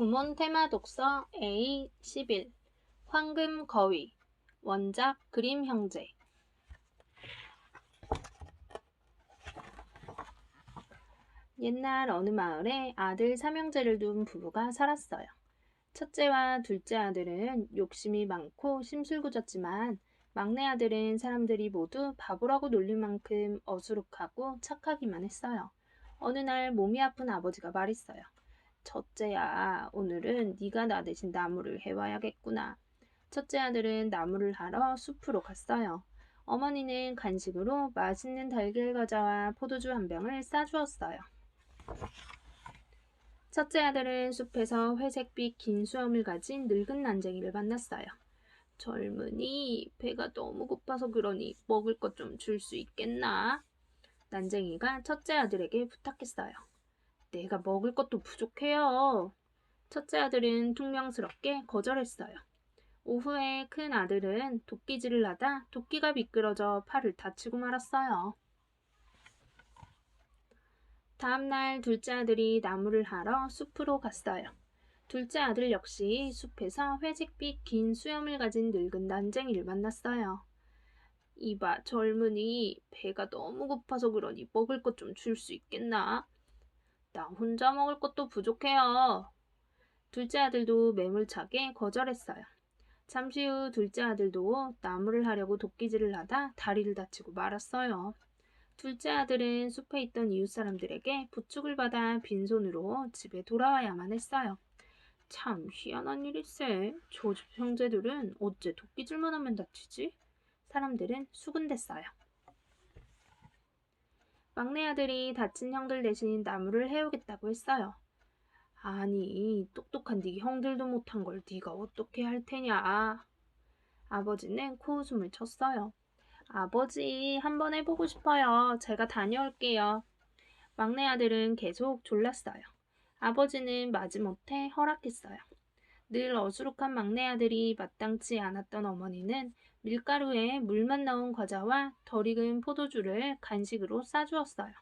구몬 테마 독서 A11 황금 거위 원작 그림 형제. 옛날 어느 마을에 아들 삼형제를 둔 부부가 살았어요. 첫째와 둘째 아들은 욕심이 많고 심술궂었지만 막내 아들은 사람들이 모두 바보라고 놀릴 만큼 어수룩하고 착하기만 했어요. 어느 날 몸이 아픈 아버지가 말했어요. 첫째야, 오늘은 네가 나 대신 나무를 해와야겠구나. 첫째 아들은 나무를 하러 숲으로 갔어요. 어머니는 간식으로 맛있는 달걀 과자와 포도주 한 병을 싸주었어요. 첫째 아들은 숲에서 회색빛 긴 수염을 가진 늙은 난쟁이를 만났어요. 젊은이, 배가 너무 고파서 그러니 먹을 것 좀 줄 수 있겠나? 난쟁이가 첫째 아들에게 부탁했어요. 내가 먹을 것도 부족해요. 첫째 아들은 퉁명스럽게 거절했어요. 오후에 큰 아들은 도끼질을 하다 도끼가 미끄러져 팔을 다치고 말았어요. 다음날 둘째 아들이 나무를 하러 숲으로 갔어요. 둘째 아들 역시 숲에서 회색빛 긴 수염을 가진 늙은 난쟁이를 만났어요. 이봐, 젊은이, 배가 너무 고파서 그러니 먹을 것 좀 줄 수 있겠나? 나 혼자 먹을 것도 부족해요. 둘째 아들도 매몰차게 거절했어요. 잠시 후 둘째 아들도 나무를 하려고 도끼질을 하다 다리를 다치고 말았어요. 둘째 아들은 숲에 있던 이웃 사람들에게 부축을 받아 빈손으로 집에 돌아와야만 했어요. 참 희한한 일일세. 저 집 형제들은 어째 도끼질만 하면 다치지? 사람들은 수군댔어요. 막내 아들이 다친 형들 대신 나무를 해오겠다고 했어요. 아니, 똑똑한 네 형들도 못한 걸 네가 어떻게 할 테냐. 아버지는 코웃음을 쳤어요. 아버지, 한번 해보고 싶어요. 제가 다녀올게요. 막내 아들은 계속 졸랐어요. 아버지는 마지못해 허락했어요. 늘 어수룩한 막내 아들이 마땅치 않았던 어머니는 밀가루에 물만 넣은 과자와 덜 익은 포도주를 간식으로 싸주었어요.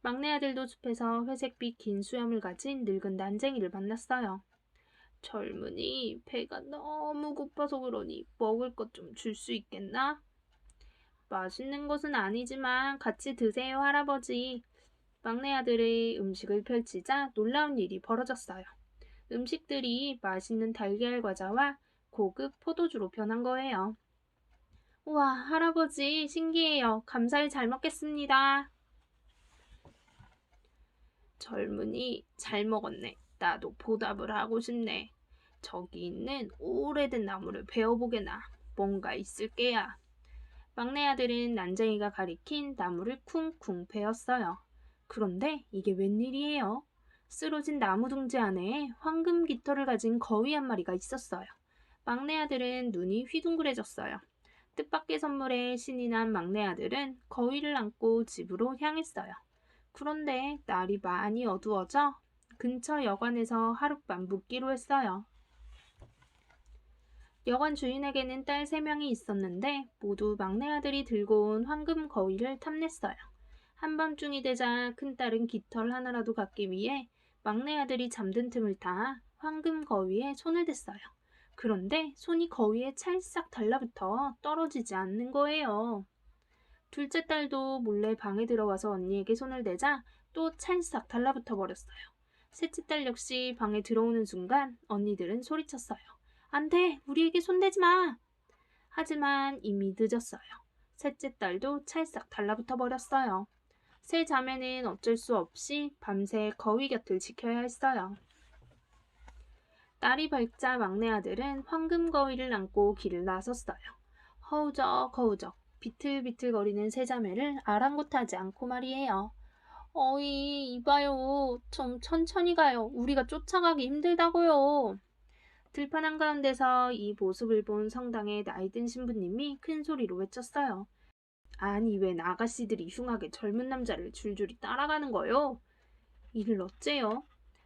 막내 아들도 숲에서 회색빛 긴 수염을 가진 늙은 난쟁이를 만났어요. 젊은이, 배가 너무 고파서 그러니 먹을 것 좀 줄 수 있겠나? 맛있는 것은 아니지만 같이 드세요, 할아버지. 막내 아들의 음식을 펼치자 놀라운 일이 벌어졌어요. 음식들이 맛있는 달걀 과자와 고급 포도주로 변한 거예요. 우와, 할아버지, 신기해요. 감사히 잘 먹겠습니다. 젊은이, 잘 먹었네. 나도 보답을 하고 싶네. 저기 있는 오래된 나무를 베어보게나. 뭔가 있을 게야. 막내 아들은 난쟁이가 가리킨 나무를 쿵쿵 베었어요. 그런데 이게 웬일이에요? 쓰러진 나무 둥지 안에 황금 깃털을 가진 거위 한 마리가 있었어요. 막내 아들은 눈이 휘둥그레졌어요. 뜻밖의 선물에 신이 난 막내 아들은 거위를 안고 집으로 향했어요. 그런데 날이 많이 어두워져 근처 여관에서 하룻밤 묵기로 했어요. 여관 주인에게는 딸 3명이 있었는데 모두 막내 아들이 들고 온 황금 거위를 탐냈어요. 한밤중이 되자 큰딸은 깃털 하나라도 갖기 위해 막내 아들이 잠든 틈을 타 황금 거위에 손을 댔어요. 그런데 손이 거위에 찰싹 달라붙어 떨어지지 않는 거예요. 둘째 딸도 몰래 방에 들어와서 언니에게 손을 대자 또 찰싹 달라붙어 버렸어요. 셋째 딸 역시 방에 들어오는 순간 언니들은 소리쳤어요. 안 돼! 우리에게 손대지 마! 하지만 이미 늦었어요. 셋째 딸도 찰싹 달라붙어 버렸어요. 세 자매는 어쩔 수 없이 밤새 거위 곁을 지켜야 했어요. 날이 밝자 막내 아들은 황금 거위를 안고 길을 나섰어요. 허우적 허우적 비틀비틀거리는 세 자매를 아랑곳하지 않고 말이에요. 어이, 이봐요. 좀 천천히 가요. 우리가 쫓아가기 힘들다고요. 들판 한가운데서 이 모습을 본 성당의 나이든 신부님이 큰 소리로 외쳤어요. 아니, 웬 아가씨들이 흉하게 젊은 남자를 줄줄이 따라가는 거요? 이를 어째요?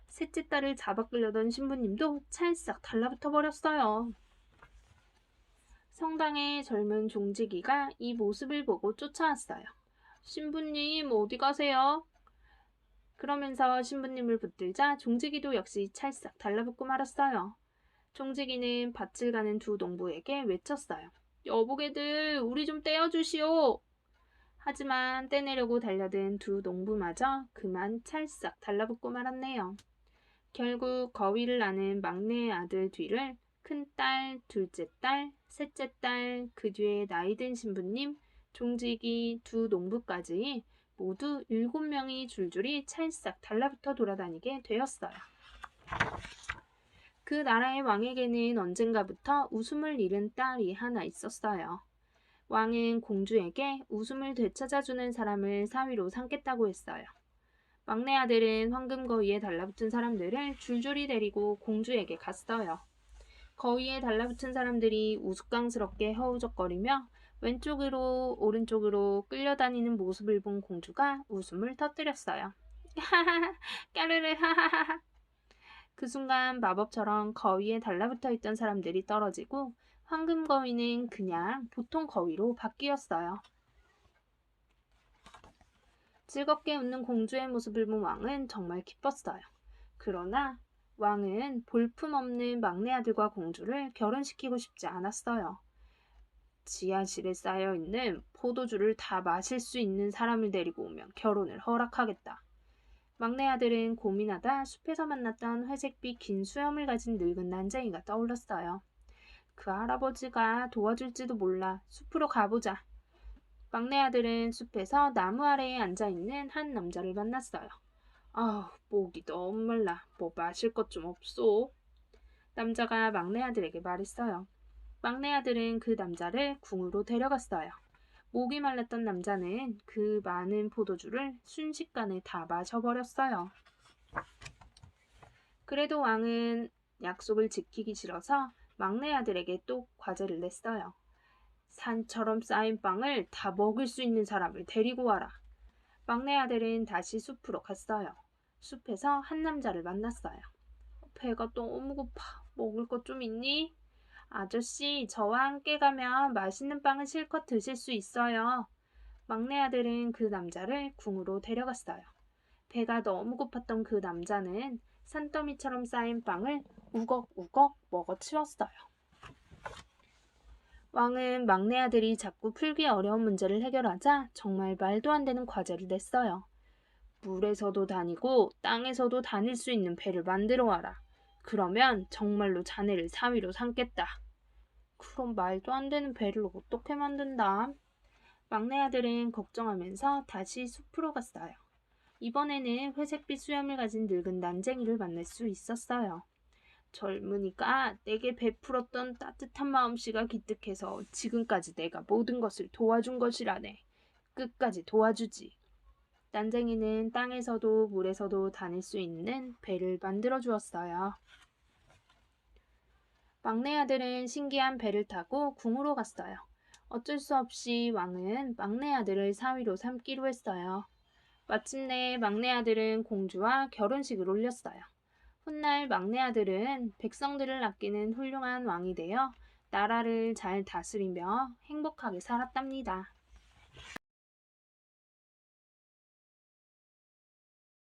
셋째 딸을 잡아 끌려던 신부님도 찰싹 달라붙어 버렸어요. 성당의 젊은 종지기가 이 모습을 보고 쫓아왔어요. 신부님, 어디 가세요? 그러면서 신부님을 붙들자 종지기도 역시 찰싹 달라붙고 말았어요. 종지기는 밭을 가는 두 농부에게 외쳤어요. 여보게들, 우리 좀 떼어주시오. 하지만 떼내려고 달려든 두 농부마저 그만 찰싹 달라붙고 말았네요. 결국 거위를 나는 막내 아들 뒤를 큰딸, 둘째 딸, 셋째 딸, 그 뒤에 나이든 신부님, 종지기, 두 농부까지 모두 7명이 줄줄이 찰싹 달라붙어 돌아다니게 되었어요. 그 나라의 왕에게는 언젠가부터 웃음을 잃은 딸이 하나 있었어요. 왕은 공주에게 웃음을 되찾아주는 사람을 사위로 삼겠다고 했어요. 막내 아들은 황금 거위에 달라붙은 사람들을 줄줄이 데리고 공주에게 갔어요. 거위에 달라붙은 사람들이 우스꽝스럽게 허우적거리며 왼쪽으로 오른쪽으로 끌려다니는 모습을 본 공주가 웃음을 터뜨렸어요. 하하하, 까르르 하하하. 그 순간 마법처럼 거위에 달라붙어 있던 사람들이 떨어지고 황금 거위는 그냥 보통 거위로 바뀌었어요. 즐겁게 웃는 공주의 모습을 본 왕은 정말 기뻤어요. 그러나 왕은 볼품없는 막내 아들과 공주를 결혼시키고 싶지 않았어요. 지하실에 쌓여있는 포도주를 다 마실 수 있는 사람을 데리고 오면 결혼을 허락하겠다. 막내 아들은 고민하다 숲에서 만났던 회색빛 긴 수염을 가진 늙은 난쟁이가 떠올랐어요. 그 할아버지가 도와줄지도 몰라. 숲으로 가보자. 막내 아들은 숲에서 나무 아래에 앉아있는 한 남자를 만났어요. 아우, 목이 너무 말라. 뭐 마실 것 좀 없소? 남자가 막내 아들에게 말했어요. 막내 아들은 그 남자를 궁으로 데려갔어요. 목이 말랐던 남자는 그 많은 포도주를 순식간에 다 마셔버렸어요. 그래도 왕은 약속을 지키기 싫어서 막내 아들에게 또 과제를 냈어요. 산처럼 쌓인 빵을 다 먹을 수 있는 사람을 데리고 와라. 막내 아들은 다시 숲으로 갔어요. 숲에서 한 남자를 만났어요. 배가 너무 고파. 먹을 것 좀 있니? 아저씨, 저와 함께 가면 맛있는 빵을 실컷 드실 수 있어요. 막내 아들은 그 남자를 궁으로 데려갔어요. 배가 너무 고팠던 그 남자는 산더미처럼 쌓인 빵을 우걱우걱 먹어치웠어요. 왕은 막내 아들이 자꾸 풀기 어려운 문제를 해결하자 정말 말도 안 되는 과제를 냈어요. 물에서도 다니고 땅에서도 다닐 수 있는 배를 만들어 와라. 그러면 정말로 자네를 사위로 삼겠다. 그럼 말도 안 되는 배를 어떻게 만든다? 막내 아들은 걱정하면서 다시 숲으로 갔어요. 이번에는 회색빛 수염을 가진 늙은 난쟁이를 만날 수 있었어요. 젊으니까 내게 베풀었던 따뜻한 마음씨가 기특해서 지금까지 내가 모든 것을 도와준 것이라네. 끝까지 도와주지. 난쟁이는 땅에서도 물에서도 다닐 수 있는 배를 만들어 주었어요. 막내 아들은 신기한 배를 타고 궁으로 갔어요. 어쩔 수 없이 왕은 막내 아들을 사위로 삼기로 했어요. 마침내 막내 아들은 공주와 결혼식을 올렸어요. 훗날 막내 아들은 백성들을 아끼는 훌륭한 왕이 되어 나라를 잘 다스리며 행복하게 살았답니다.